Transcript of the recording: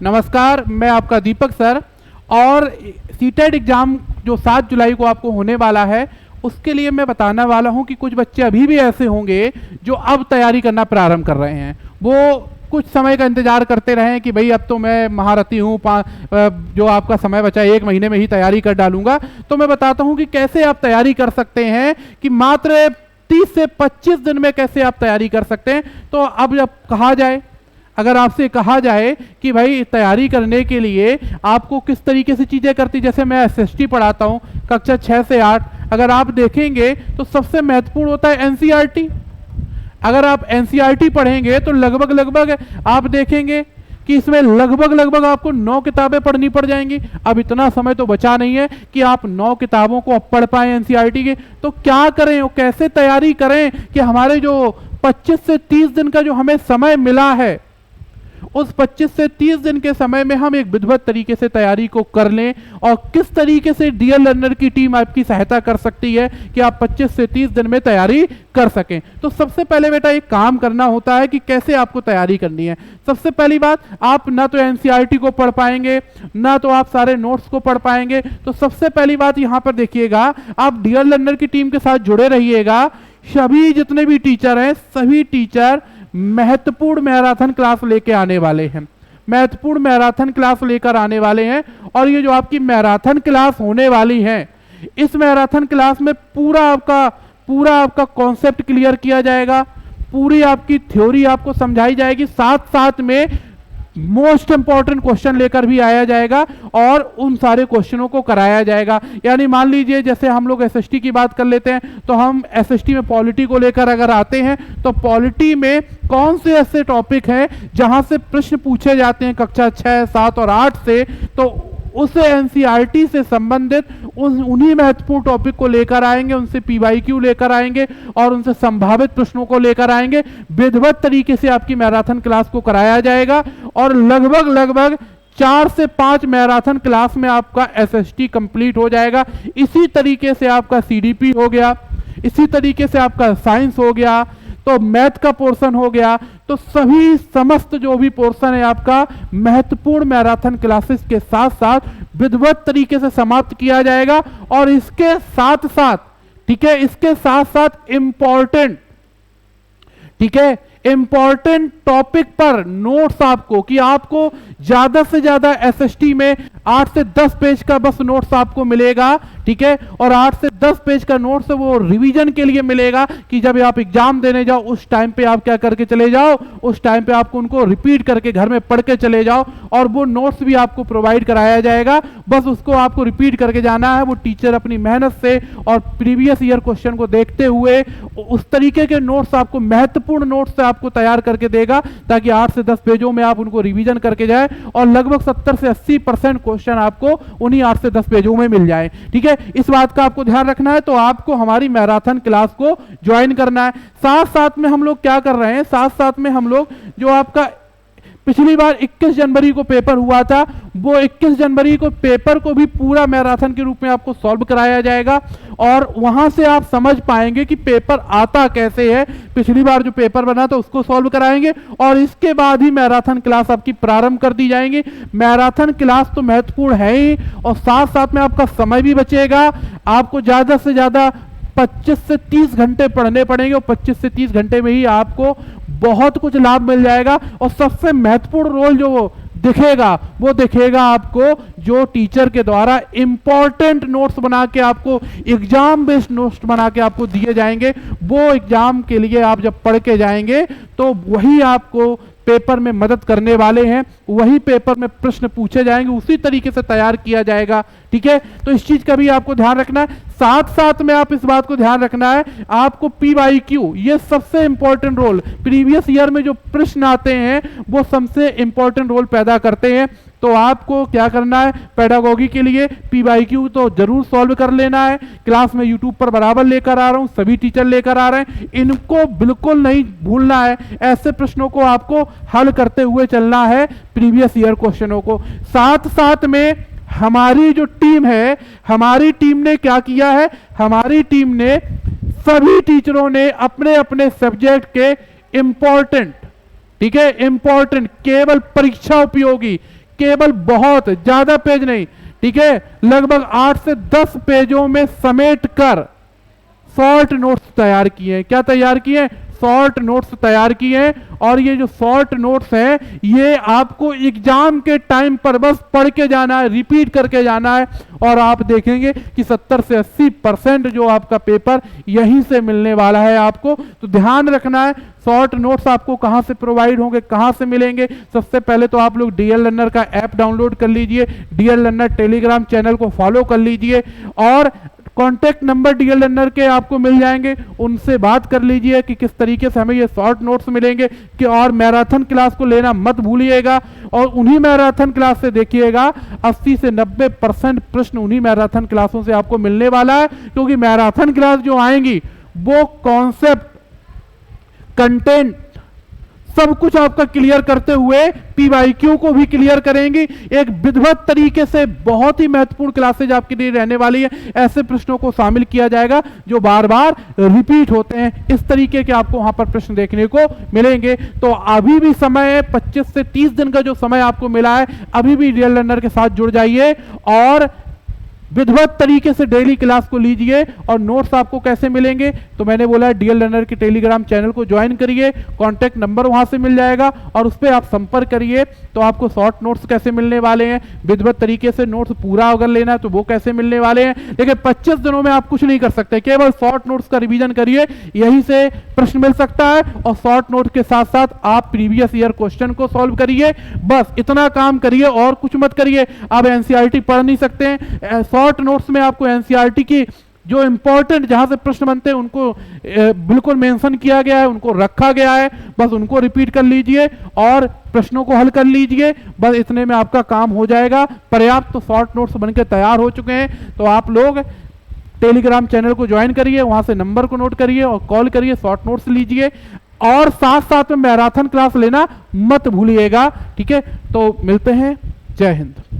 नमस्कार, मैं आपका दीपक सर। और सीटेट एग्ज़ाम जो 7 जुलाई को आपको होने वाला है, उसके लिए मैं बताने वाला हूं कि कुछ बच्चे अभी भी ऐसे होंगे जो अब तैयारी करना प्रारंभ कर रहे हैं। वो कुछ समय का इंतजार करते रहे कि भाई अब तो मैं महारथी हूँ, जो आपका समय बचा 1 महीने में ही तैयारी कर डालूंगा। तो मैं बताता हूँ कि कैसे आप तैयारी कर सकते हैं, कि मात्र 30 से 25 दिन में कैसे आप तैयारी कर सकते हैं। तो अब जब कहा जाए, अगर आपसे कहा जाए कि भाई तैयारी करने के लिए आपको किस तरीके से चीज़ें करती, जैसे मैं एसएसटी पढ़ाता हूँ कक्षा 6 से 8, अगर आप देखेंगे तो सबसे महत्वपूर्ण होता है एनसीईआरटी। अगर आप एनसीईआरटी पढ़ेंगे तो लगभग आप देखेंगे कि इसमें लगभग आपको 9 किताबें पढ़नी पड़ जाएंगी। अब इतना समय तो बचा नहीं है कि आप 9 किताबों को अब पढ़ पाए एनसीईआरटी के। तो क्या करें और कैसे तैयारी करें कि हमारे जो 25 से 30 दिन का जो हमें समय मिला है, उस 25 से 30 दिन के समय में हम एक विधिवत तरीके से तैयारी को कर लें, और किस तरीके से डीएल लर्नर की टीम आपकी सहायता कर सकती है कि आप 25 से 30 दिन में तैयारी कर सकें। तो सबसे पहले बेटा एक काम करना होता है कि कैसे आपको तैयारी करनी है। सबसे पहली बात, आप ना तो एनसीईआरटी को पढ़ पाएंगे, ना तो आप सारे नोट्स को पढ़ पाएंगे। तो सबसे पहली बात यहां पर देखिएगा, आप डीएल लर्नर की टीम के साथ जुड़े रहिएगा। सभी जितने भी टीचर हैं, सभी टीचर महत्वपूर्ण मैराथन क्लास लेके आने वाले हैं, महत्वपूर्ण मैराथन क्लास लेकर आने वाले हैं। और ये जो आपकी मैराथन क्लास होने वाली है, इस मैराथन क्लास में पूरा आपका कॉन्सेप्ट क्लियर किया जाएगा, पूरी आपकी थ्योरी आपको समझाई जाएगी, साथ साथ में मोस्ट इंपॉर्टेंट क्वेश्चन लेकर भी आया जाएगा और उन सारे क्वेश्चनों को कराया जाएगा। यानी मान लीजिए जैसे हम लोग एसएसटी की बात कर लेते हैं, तो हम एसएसटी में पॉलिटी को लेकर अगर आते हैं, तो पॉलिटी में कौन से ऐसे टॉपिक हैं जहां से प्रश्न पूछे जाते हैं कक्षा 6, 7 और 8 से, तो उस एनसीईआरटी से संबंधित उन्हीं महत्वपूर्ण टॉपिक को लेकर आएंगे, उनसे पीवाईक्यू लेकर आएंगे और उनसे संभावित प्रश्नों को लेकर आएंगे। विधिवत तरीके से आपकी मैराथन क्लास को कराया जाएगा और लगभग 4 से 5 मैराथन क्लास में आपका एसएसटी कंप्लीट हो जाएगा। इसी तरीके से आपका सीडीपी हो गया, इसी तरीके से आपका साइंस हो गया, तो मैथ का पोर्शन हो गया। तो सभी समस्त जो भी पोर्शन है आपका महत्वपूर्ण मैराथन क्लासेस के साथ साथ विधिवत तरीके से समाप्त किया जाएगा। और इसके साथ साथ, ठीक है, इसके साथ साथ इंपॉर्टेंट, ठीक है, इंपॉर्टेंट टॉपिक पर नोट्स आपको, कि आपको ज्यादा से ज्यादा एसएसटी में 8 से 10 पेज का बस नोट्स आपको मिलेगा, ठीक है। और 8 से 10 पेज का नोट्स वो रिवीजन के लिए मिलेगा, कि जब आप एग्जाम देने जाओ उस टाइम पे आप क्या करके चले जाओ, उस टाइम पे आपको उनको रिपीट करके घर में पढ़ के चले जाओ। और वो नोट्स भी आपको प्रोवाइड कराया जाएगा, बस उसको आपको रिपीट करके जाना है। वो टीचर अपनी मेहनत से और प्रीवियस ईयर क्वेश्चन को देखते हुए उस तरीके के नोट्स आपको, महत्वपूर्ण नोट्स आपको तैयार करके देगा, ताकि 8 से 10 पेजों में आप उनको रिवीजन करके जाए और लगभग 70 से 80% क्वेश्चन आपको उन्हीं 8 से 10 पेजों में मिल जाए, ठीक है। इस बात का आपको ध्यान रखना है। तो आपको हमारी मैराथन क्लास को ज्वाइन करना है। साथ साथ में हम लोग क्या कर रहे हैं, साथ साथ में हम लोग जो आपका पिछली बार 21 जनवरी को पेपर हुआ था, वो 21 जनवरी को पेपर को भी पूरा मैराथन के रूप में आपको सॉल्व कराया जाएगा और वहां से आप समझ पाएंगे कि पेपर आता कैसे है। पिछली बार जो पेपर बना था उसको सॉल्व कराएंगे और इसके बाद ही मैराथन क्लास आपकी प्रारंभ कर दी जाएंगी। मैराथन क्लास तो महत्वपूर्ण है ही, और साथ साथ में आपका समय भी बचेगा। आपको ज्यादा से ज्यादा 25 से 30 घंटे पढ़ने पड़ेंगे और 25 से 30 घंटे में ही आपको बहुत कुछ लाभ मिल जाएगा। और सबसे महत्वपूर्ण रोल जो वो दिखेगा आपको जो टीचर के द्वारा इंपॉर्टेंट नोट्स बना के आपको, एग्जाम बेस्ड नोट्स बना के आपको दिए जाएंगे। वो एग्जाम के लिए आप जब पढ़ के जाएंगे तो वही आपको पेपर में मदद करने वाले हैं, वही पेपर में प्रश्न पूछे जाएंगे, उसी तरीके से तैयार किया जाएगा, ठीक है। तो इस चीज का भी आपको ध्यान रखना है। साथ साथ में आप इस बात को ध्यान रखना है, आपको पीवाईक्यू, ये सबसे इंपॉर्टेंट रोल, प्रीवियस ईयर में जो प्रश्न आते हैं वो सबसे इंपॉर्टेंट रोल पैदा करते हैं। तो आपको क्या करना है, पेडागोगी के लिए पीवाईक्यू तो जरूर सॉल्व कर लेना है। क्लास में यूट्यूब पर बराबर लेकर आ रहा हूं, सभी टीचर लेकर आ रहे हैं, इनको बिल्कुल नहीं भूलना है। ऐसे प्रश्नों को आपको हल करते हुए चलना है, प्रीवियस ईयर क्वेश्चनों को। साथ साथ में हमारी जो टीम है, हमारी टीम ने क्या किया है, हमारी टीम ने, सभी टीचरों ने अपने अपने सब्जेक्ट के इंपॉर्टेंट, ठीक है, इंपॉर्टेंट, केवल परीक्षा उपयोगी, केवल बहुत ज्यादा पेज नहीं, ठीक है, लगभग 8 से 10 पेजों में समेट कर शॉर्ट नोट्स तैयार किए हैं। क्या तैयार किए हैं? शॉर्ट नोट्स तैयार किए हैं। और ये जो शॉर्ट नोट्स हैं ये आपको एग्जाम के टाइम पर बस पढ़ के जाना है, रिपीट करके जाना है, और आप देखेंगे कि 70 से 80% जो आपका पेपर यहीं से मिलने वाला है आपको। तो ध्यान रखना है, शॉर्ट नोट्स आपको कहां से प्रोवाइड होंगे, कहां से मिलेंगे। सबसे पहले तो आप लोग डीएल लर्नर का ऐप डाउनलोड कर लीजिए, डीएल लर्नर टेलीग्राम चैनल को फॉलो कर लीजिए, और कॉन्टैक्ट नंबर डीएल लर्नर के आपको मिल जाएंगे, उनसे बात कर लीजिए कि किस तरीके से हमें ये शॉर्ट नोट्स मिलेंगे। कि और मैराथन क्लास को लेना मत भूलिएगा, और उन्हीं मैराथन क्लास से देखिएगा 80 से 90% प्रश्न उन्हीं मैराथन क्लासों से आपको मिलने वाला है। क्योंकि मैराथन क्लास जो आएंगी वो कॉन्सेप्ट, कंटेंट सब कुछ आपका क्लियर करते हुए पीवाईक्यू को भी क्लियर करेंगी। एक विधिवत तरीके से बहुत ही महत्वपूर्ण क्लासेज आपके लिए रहने वाली है। ऐसे प्रश्नों को शामिल किया जाएगा जो बार बार रिपीट होते हैं। इस तरीके के आपको वहां पर प्रश्न देखने को मिलेंगे। तो अभी भी समय है, 25 से 30 दिन का जो समय आपको मिला है, अभी भी डीएल लर्नर के साथ जुड़ जाइए और विधिवत तरीके से डेली क्लास को लीजिए। और नोट्स आपको कैसे मिलेंगे? तो मैंने बोला है डीएल लर्नर के टेलीग्राम चैनल को ज्वाइन करिए, कॉन्टैक्ट नंबर वहां से मिल जाएगा और उस पर आप संपर्क करिए। तो आपको शॉर्ट नोट्स कैसे मिलने वाले हैं, विधिवत तरीके से नोट्स पूरा अगर लेना है तो वो कैसे मिलने वाले हैं। लेकिन 25 दिनों में आप कुछ नहीं कर सकते, केवल शॉर्ट नोट्स का रिवीजन करिए, यहीं से प्रश्न मिल सकता है। और शॉर्ट नोट के साथ साथ आप प्रीवियस ईयर क्वेश्चन को सॉल्व करिए, बस इतना काम करिए और कुछ मत करिए। आप एनसीईआरटी पढ़ नहीं सकते हैं, शॉर्ट नोट्स में आपको एनसीईआरटी की जो इंपॉर्टेंट जहां से प्रश्न बनते हैं उनको बिल्कुल मेंशन किया गया है, उनको रखा गया है, बस उनको रिपीट कर लीजिए और प्रश्नों को हल कर लीजिए। बस इतने में आपका काम हो जाएगा। पर्याप्त तो शॉर्ट नोट्स बनकर तैयार हो चुके हैं। तो आप लोग टेलीग्राम चैनल को ज्वाइन करिए, वहां से नंबर को नोट करिए और कॉल करिए, शॉर्ट नोट्स लीजिए और साथ साथ में मैराथन क्लास लेना मत भूलिएगा। ठीक है, तो मिलते हैं। जय हिंद।